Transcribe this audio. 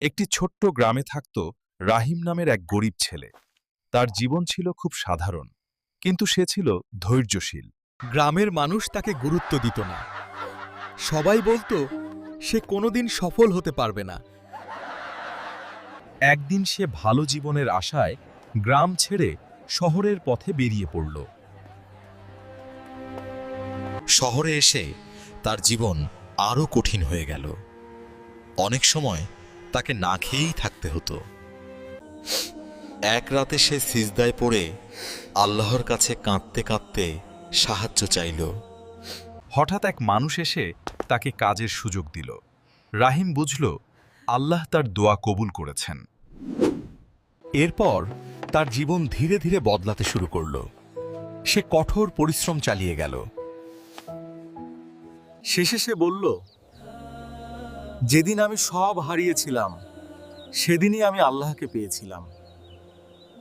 একটি ছোট্ট গ্রামে থাকত রাহিম নামের এক গরিব ছেলে। তার জীবন ছিল খুব সাধারণ, কিন্তু সে ছিল ধৈর্যশীল। গ্রামের মানুষ তাকে গুরুত্ব দিত না। সবাই বলতো সে কোনোদিন সফল হতে পারবে না। একদিন সে ভালো জীবনের আশায় গ্রাম ছেড়ে শহরের পথে বেরিয়ে পড়ল। শহরে এসে তার জীবন আরো কঠিন হয়ে গেল। অনেক সময় তাকে না খেয়েই থাকতে হতো। এক রাতে সে সিজদায় পড়ে আল্লাহর কাছে কাঁদতে কাঁদতে সাহায্য চাইল। হঠাৎ এক মানুষ এসে তাকে কাজের সুযোগ দিল। রাহিম বুঝল আল্লাহ তার দোয়া কবুল করেছেন। এরপর তার জীবন ধীরে ধীরে বদলাতে শুরু করল। সে কঠোর পরিশ্রম চালিয়ে গেল। শেষে সে বলল, যেদিন আমি সব হারিয়েছিলাম সেদিনই আমি আল্লাহকে পেয়েছিলাম।